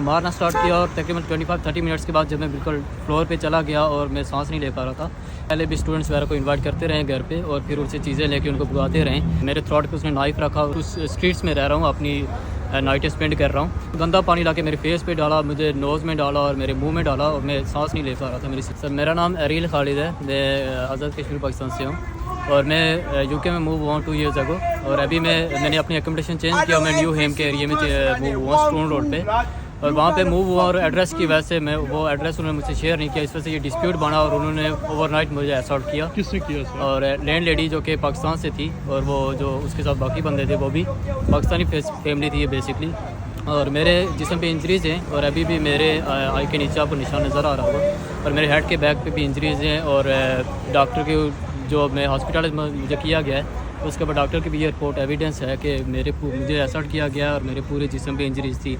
मारना स्टार्ट किया और तकरीबन 25-30 मिनट्स के बाद जब मैं बिल्कुल फ्लोर पे चला गया और मैं सांस नहीं ले पा रहा था। पहले भी स्टूडेंट्स वगैरह को इनवाइट करते रहे घर पे और फिर उनसे चीज़ें लेके उनको बुलाते रहे। मेरे थ्रोट पे उसने नाइफ रखा। उस स्ट्रीट्स में रह रहा हूँ, अपनी नाइट स्पेंड कर रहा हूँ। गंदा पानी ला के मेरे फेस पे डाला, मुझे नोज़ में डाला और मेरे मुंह में डाला और मैं सांस नहीं ले पा रहा था। मेरा नाम अरील खालिद है, मैं आज़ाद कश्मीर पाकिस्तान से हूँ और मैं यूके में मूव हुआ 2 ईयर्स अगो। और अभी मैंने अपनी एकोमोडेशन चेंज किया। मैं न्यू हेम के एरिया में मूव हुआ, स्टोन रोड पे, और वहाँ पे मूव हुआ। और एड्रेस की वजह से मैं वो एड्रेस उन्होंने मुझसे शेयर नहीं किया, इस वजह से ये डिस्प्यूट बना और उन्होंने ओवरनाइट मुझे असॉल्ट किया। किसने किया सर? और लैंड लेडी जो कि पाकिस्तान से थी और वो जो उसके साथ बाकी बंदे थे वो भी पाकिस्तानी फैमिली थी बेसिकली। और मेरे जिस्म पे इंजरीज़ हैं और अभी भी मेरे आई के नीचे आपको निशान नज़र आ रहा होगा और मेरे हेड के बैक पे भी इंजरीज़ हैं। और डॉक्टर के जो मैं हॉस्पिटल मुझे किया गया है उसके बाद डॉक्टर की भी ये रिपोर्ट एविडेंस है कि मुझे असॉल्ट किया गया और मेरे पूरे जिस्म पे इंजरीज़ थी।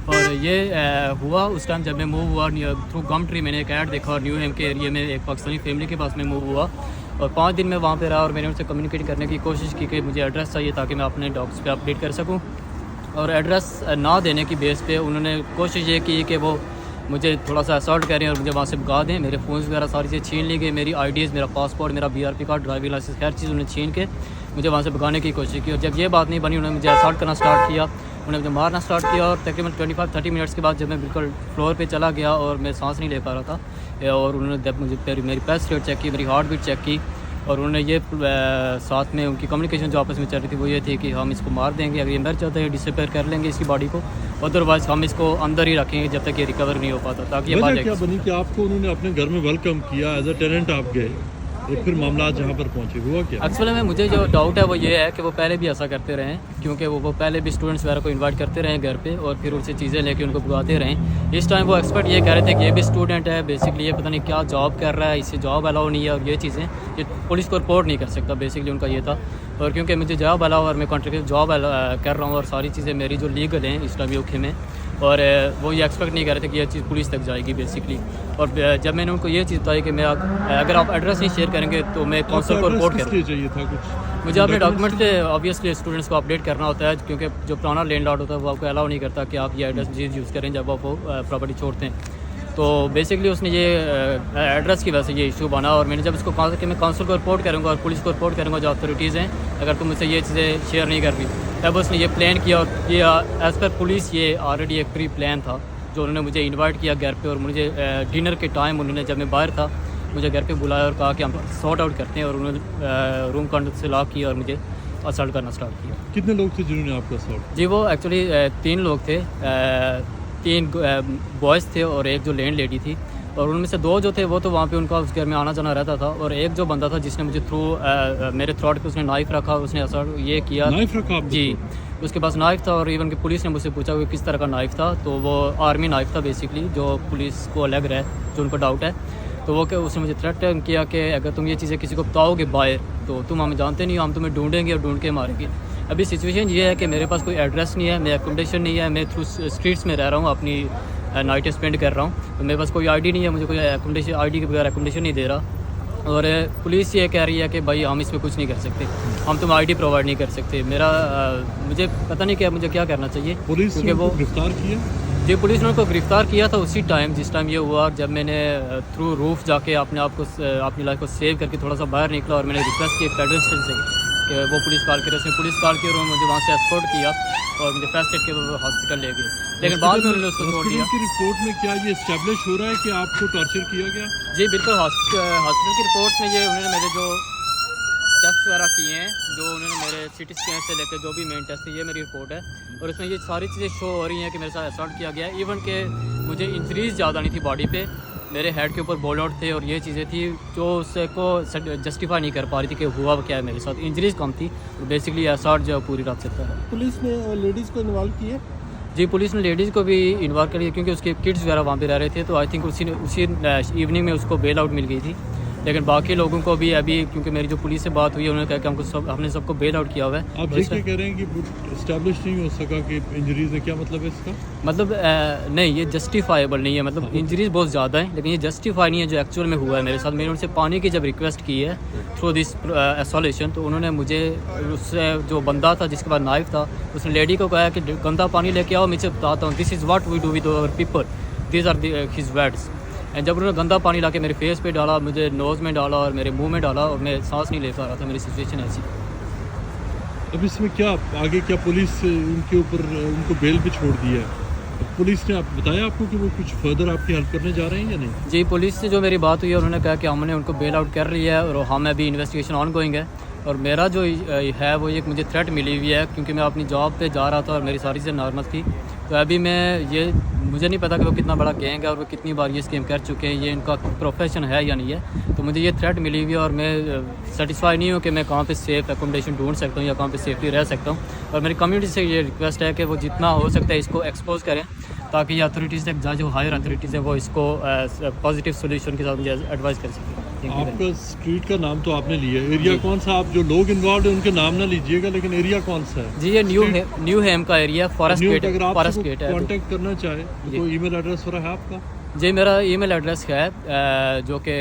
और ये हुआ उस टाइम जब मैं मूव हुआ थ्रू गम ट्री। मैंने एक ऐड देखा और न्यू हेम के एरिया में एक पाकिस्तानी फैमिली के पास में मूव हुआ और 5 दिन में वहाँ पे रहा और मैंने उनसे कम्युनिकेट करने की कोशिश की कि मुझे एड्रेस चाहिए ताकि मैं अपने डॉग्स पे अपडेट कर सकूँ। और एड्रेस ना देने की बेस पे उन्होंने कोशिश ये की कि वो मुझे थोड़ा सा असॉल्ट करें और मुझे वहाँ से भगा दें। मेरे फ़ोन्स वगैरह सारी चीज़ें छीन ली गई, मेरी आईडीज़, मेरा पासपोर्ट, मेरा BRP कार्ड, ड्राइविंग लाइसेंस, हर चीज़ उन्होंने छीन के मुझे वहाँ से भगाने की कोशिश की। और जब ये बात नहीं बनी उन्होंने मुझे असॉल्ट करना स्टार्ट किया, उन्होंने मुझे मारना स्टार्ट किया। और तकरीबन 25-30 मिनट्स के बाद जब मैं बिल्कुल फ्लोर पे चला गया और मैं सांस नहीं ले पा रहा था और उन्होंने जब मुझे मेरी पल्स रेट चेक की, मेरी हार्ट बीट चेक की और उन्होंने ये साथ में उनकी कम्युनिकेशन जो आपस में चल रही थी वो ये थी कि हम इसको मार देंगे, अगर ये मर जाता है डिसअपेयर कर लेंगे इसकी बॉडी को, अदरवाइज़ हम इसको अंदर ही रखेंगे जब तक ये रिकवर नहीं हो पाता। ताकि ये वजह क्या बनी कि आपको उन्होंने अपने घर में वेलकम किया, एज अ टेनेंट आप गए और फिर मामला जहाँ पर पहुँचे, हुआ क्या? एक्चुअली में मुझे जो डाउट है वो ये है कि वो पहले भी ऐसा करते रहे क्योंकि वो पहले भी स्टूडेंट्स वगैरह को इनवाइट करते रहे घर पे और फिर उनसे चीज़ें लेके उनको बुलाते रहे। इस टाइम वो एक्सपर्ट ये कह रहे थे कि ये भी स्टूडेंट है, बेसिकली ये पता नहीं क्या जॉब कर रहा है, इससे जॉब अलाउ नहीं है और ये चीज़ें ये पुलिस को रिपोर्ट नहीं कर सकता, बेसिकली उनका ये था। और क्योंकि मुझे जॉब अलाउ और मैं कॉन्ट्रैक्ट जॉब कर रहा हूँ और सारी चीज़ें मेरी जो लीगल हैं इस टाइम यूके में, और वो ये एक्सपेक्ट नहीं कर रहे थे कि ये चीज़ पुलिस तक जाएगी बेसिकली। और जब मैंने उनको ये चीज़ बताई कि मैं अगर आप एड्रेस नहीं शेयर करेंगे तो मैं काउंसिल को रिपोर्ट करूँ। चाहिए था कुछ मुझे अपने डॉक्यूमेंट से ऑब्वियसली स्टूडेंट्स को अपडेट करना होता है क्योंकि जो पुराना लैंडलॉर्ड होता है वो आपको अलाउ नहीं करता कि आप ये एड्रेस यूज़ करें जब आप वो प्रॉपर्टी छोड़ते हैं। तो बेसिकली उसने ये एड्रेस की वजह से ये इशू बना और मैंने जब उसको कहा कि मैं काउंसिल को रिपोर्ट करूँगा और पुलिस को रिपोर्ट करूँगा जो अथॉरिटीज़ हैं, अगर तुम मुझसे ये चीज़ें शेयर नहीं कर रही, तब उसने ये प्लान किया। और ये एज़ पर पुलिस ये ऑलरेडी एक प्री प्लान था जो उन्होंने मुझे इन्वाइट किया घर पे और मुझे डिनर के टाइम उन्होंने जब मैं बाहर था मुझे घर पे बुलाया और कहा कि हम सॉर्ट आउट करते हैं और उन्होंने रूम कंडक्ट से लॉक किया और मुझे असॉल्ट करना स्टार्ट किया। कितने लोग थे जिन्होंने आपका असॉल्ट? जी वो एक्चुअली 3 लोग थे, 3 बॉयज़ थे और एक जो लैंड लेडी थी। और उनमें से 2 जो थे वो तो वहाँ पे उनका उस घर में आना जाना रहता था और एक जो बंदा था जिसने मुझे मेरे थ्रोट पे उसने नाइफ रखा, उसने असॉल्ट ये किया। नाइफ रखा आपने? जी उसके पास नाइफ था और इवन कि पुलिस ने मुझसे पूछा कि किस तरह का नाइफ था, तो वो आर्मी नाइफ था बेसिकली जो पुलिस को अलग रहा है जो उनको डाउट है। तो वो उसने मुझे थ्रेट किया कि अगर तुम ये चीज़ें किसी को बताओगे बाहर तो तुम हमें जानते नहीं हो, हम तुम्हें ढूंढेंगे और ढूंढ के मारेंगे। अभी सिचुएशन ये है कि मेरे पास कोई एड्रेस नहीं है, मेरा एकोमोडेशन नहीं है, मैं थ्रू स्ट्रीट्स में रह रहा हूँ, अपनी नाइट स्पेंड कर रहा हूँ। तो मेरे पास कोई आईडी नहीं है, मुझे कोई एकोमोडेशन आईडी के बगैर एकोमोडेशन नहीं दे रहा। और पुलिस ये कह रही है कि भाई हम इसमें कुछ नहीं कर सकते, हम तुम आईडी प्रोवाइड नहीं कर सकते। मुझे पता नहीं क्या मुझे क्या करना चाहिए। पुलिस ने वो गिरफ्तार किया? जी पुलिस ने उनको गिरफ्तार किया था उसी टाइम जिस टाइम ये हुआ, जब मैंने थ्रू रूफ जाके अपने आप को अपनी लाइफ को सेव करके थोड़ा सा बाहर निकला और मैंने रिक्वेस्ट की फेडरल स्टेशन से कि वो पुलिस कॉल करे। उसने पुलिस कॉल की और मुझे वहाँ से एस्कॉर्ट किया और मुझे फर्स्ट एड के हॉस्पिटल ले गए, लेकिन बाद में उन्होंने उसको छोड़ दिया। की रिपोर्ट में क्या ये एस्टैब्लिश हो रहा है कि आपको टॉर्चर किया गया? जी बिल्कुल, हॉस्पिटल की रिपोर्ट में ये उन्होंने मेरे जो टेस्ट वगैरह किए हैं, जो उन्होंने मेरे CT स्कैन से लेकर जो भी मेन टेस्ट है, ये मेरी रिपोर्ट है और इसमें ये सारी चीज़ें शो हो रही हैं कि मेरे साथ असॉल्ट किया गया है। इवन के मुझे इंजरीज ज़्यादा नहीं थी बॉडी पे, मेरे हेड के ऊपर बोल आउट थे और ये चीज़ें थी जो उसको जस्टिफाई नहीं कर पा रही थी कि हुआ क्या है मेरे साथ। इंजरीज कम थी और बेसिकली असॉल्ट जो पूरी रात से था। पुलिस ने लेडीज़ को इन्वॉल्व किया? जी पुलिस ने लेडीज़ को भी इन्वॉल्व कर लिया क्योंकि उसके किड्स वगैरह वहाँ पे रह रहे थे, तो आई थिंक उसी इवनिंग में उसको बेल आउट मिल गई थी लेकिन बाकी लोगों को भी अभी, क्योंकि मेरी जो पुलिस से बात हुई है, उन्होंने कहा कि हमने सबको बेल आउट किया हुआ है। आप ये क्या कह रहे हैं कि इस्टेब्लिश नहीं हो सका कि इंजरीज है, क्या मतलब है इसका? मतलब नहीं, ये जस्टिफाइबल नहीं है। मतलब इंजरीज बहुत ज़्यादा हैं, लेकिन ये जस्टिफाई नहीं है जो एक्चुअल में हुआ है मेरे साथ। मैंने उनसे पानी की जब रिक्वेस्ट की है थ्रू दिस एसोलेशन, तो उन्होंने मुझे, उससे जो बंदा था जिसके पास नाइफ था, उसने लेडी को कहा कि गंदा पानी लेके आओ, मैं बताता हूँ, this is what we do with our people, this are his words. And जब उन्होंने गंदा पानी ला के मेरे फेस पे डाला, मुझे नोज़ में डाला और मेरे मुंह में डाला, और मैं सांस नहीं ले पा रहा था। मेरी सिचुएशन ऐसी। अब इसमें क्या आगे, क्या पुलिस उनके ऊपर उनको बेल पे छोड़ दिया है? पुलिस ने आप बताया आपको कि वो कुछ फर्दर आपकी हेल्प करने जा रहे हैं या नहीं? जी, पुलिस से जो मेरी बात हुई है, उन्होंने कहा कि हमने उनको बेल आउट कर लिया है और हम अभी इन्वेस्टिगेशन ऑन गोइंग है। और मेरा जो है वो एक मुझे थ्रेट मिली हुई है, क्योंकि मैं अपनी जॉब पे जा रहा था और मेरी सारी से नॉर्मल थी। तो अभी मुझे नहीं पता कि वो कितना बड़ा गैंग है और वो कितनी बार ये स्कीम कर चुके हैं, ये इनका प्रोफेशन है या नहीं है। तो मुझे ये थ्रेट मिली हुई है और मैं सेटिस्फाई नहीं हूँ कि मैं कहाँ पे सेफ़ एकोमोडेशन ढूंढ सकता हूँ या कहाँ पे सेफली रह सकता हूँ। और मेरी कम्युनिटी से ये रिक्वेस्ट है कि वो जितना हो सकता है इसको एक्सपोज करें, ताकि ये अथॉरिटीज़ तक जो हायर अथॉरिटीज़ हैं वो इसको पॉजिटिव सोल्यूशन के साथ मुझे एडवाइस कर सकें। आपका स्ट्रीट का नाम तो आपने लिया, एरिया कौन सा? आप जो लोग इन्वॉल्व हैं उनके नाम ना लीजिएगा, लेकिन एरिया कौन सा है? जी, ये न्यू हेम का एरिया, फॉरेस्ट गेट है। कांटेक्ट करना चाहे तो कोई ईमेल एड्रेस वगैरह है आपका? जी, मेरा ईमेल एड्रेस है जो कि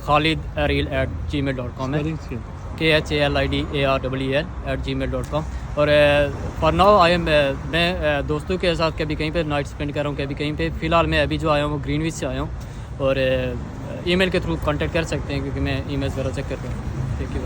khalid@gmail.com है, KHALIDAREEL@gmail.com। और फॉर नाउ मैं दोस्तों के साथ कभी कहीं पे नाइट स्पेंड कर रहा हूँ, कभी कहीं पे। फ़िलहाल मैं अभी जो आया हूँ वो ग्रीनविच से आया हूँ, और ईमेल के थ्रू कांटेक्ट कर सकते हैं, क्योंकि मैं ईमेल्स वगैरह चेक करता हूँ। Thank you.